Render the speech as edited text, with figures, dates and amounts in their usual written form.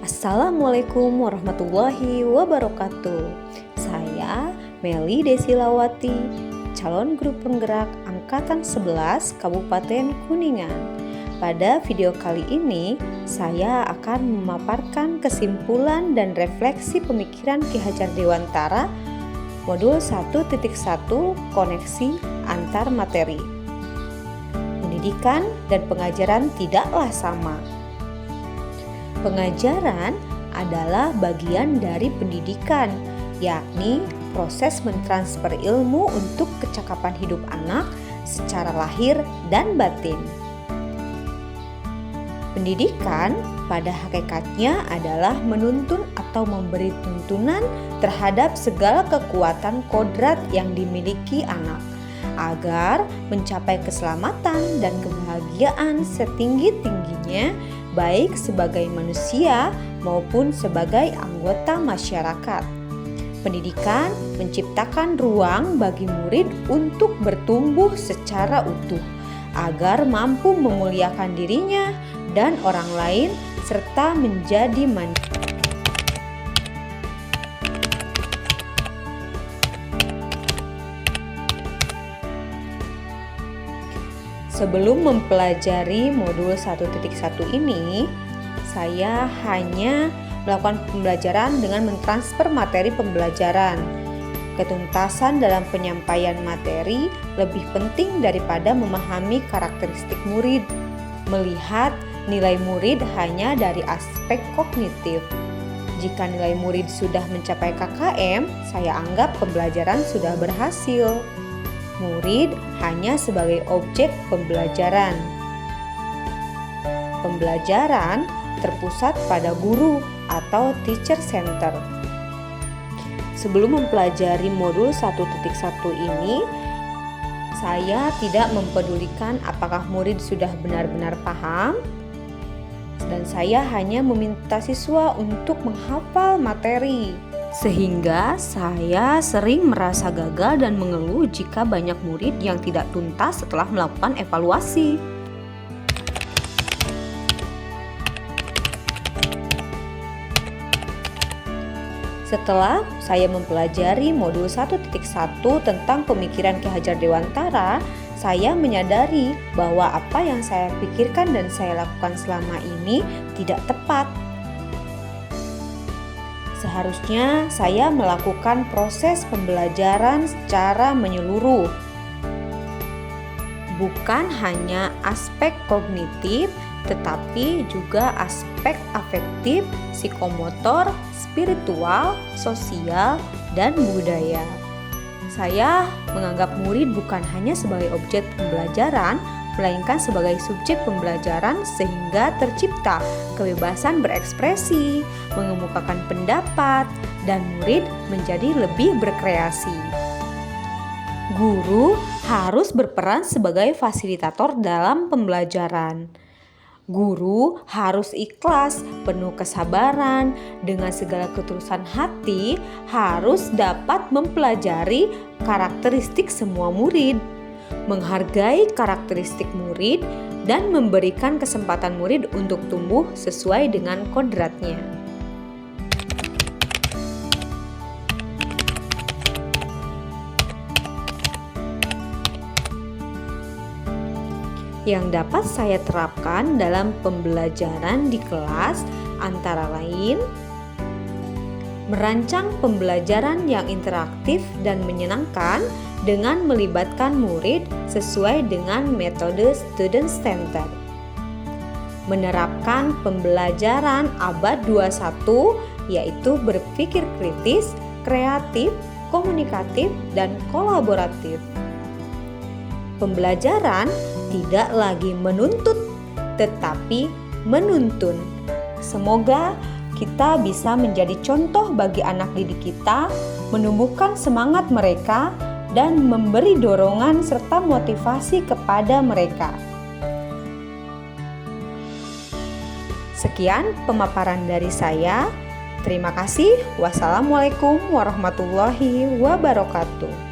Assalamualaikum warahmatullahi wabarakatuh. Saya Meli Desilawati, calon guru penggerak Angkatan 11 Kabupaten Kuningan. Pada video kali ini, saya akan memaparkan kesimpulan dan refleksi pemikiran Ki Hajar Dewantara Modul 1.1 Koneksi Antar Materi. Pendidikan dan pengajaran tidaklah sama. Pengajaran adalah bagian dari pendidikan, yakni proses mentransfer ilmu untuk kecakapan hidup anak secara lahir dan batin. Pendidikan pada hakikatnya adalah menuntun atau memberi tuntunan terhadap segala kekuatan kodrat yang dimiliki anak agar mencapai keselamatan dan kebahagiaan setinggi-tingginya, baik sebagai manusia maupun sebagai anggota masyarakat. Pendidikan menciptakan ruang bagi murid untuk bertumbuh secara utuh, agar mampu memuliakan dirinya dan orang lain serta menjadi mandiri. Sebelum mempelajari modul 1.1 ini, saya hanya melakukan pembelajaran dengan mentransfer materi pembelajaran. Ketuntasan dalam penyampaian materi lebih penting daripada memahami karakteristik murid. Melihat nilai murid hanya dari aspek kognitif. Jika nilai murid sudah mencapai KKM, saya anggap pembelajaran sudah berhasil. Murid hanya sebagai objek pembelajaran. Pembelajaran terpusat pada guru atau teacher center. Sebelum mempelajari modul 1.1 ini, saya tidak mempedulikan apakah murid sudah benar-benar paham, dan saya hanya meminta siswa untuk menghafal materi. Sehingga saya sering merasa gagal dan mengeluh jika banyak murid yang tidak tuntas setelah melakukan evaluasi. Setelah saya mempelajari modul 1.1 tentang pemikiran Ki Hajar Dewantara, saya menyadari bahwa apa yang saya pikirkan dan saya lakukan selama ini tidak tepat. Seharusnya saya melakukan proses pembelajaran secara menyeluruh, bukan hanya aspek kognitif, tetapi juga aspek afektif, psikomotor, spiritual, sosial, dan budaya. Saya menganggap murid bukan hanya sebagai objek pembelajaran, melainkan sebagai subjek pembelajaran sehingga tercipta kebebasan berekspresi, mengemukakan pendapat, dan murid menjadi lebih berkreasi. Guru harus berperan sebagai fasilitator dalam pembelajaran. Guru harus ikhlas, penuh kesabaran, dengan segala ketulusan hati, harus dapat mempelajari karakteristik semua murid, menghargai karakteristik murid, dan memberikan kesempatan murid untuk tumbuh sesuai dengan kodratnya. Yang dapat saya terapkan dalam pembelajaran di kelas antara lain merancang pembelajaran yang interaktif dan menyenangkan dengan melibatkan murid sesuai dengan metode student center. Menerapkan pembelajaran abad 21 yaitu berpikir kritis, kreatif, komunikatif, dan kolaboratif. Pembelajaran tidak lagi menuntut, tetapi menuntun. Semoga kita bisa menjadi contoh bagi anak didik kita, menumbuhkan semangat mereka, dan memberi dorongan serta motivasi kepada mereka. Sekian pemaparan dari saya. Terima kasih. Wassalamualaikum warahmatullahi wabarakatuh.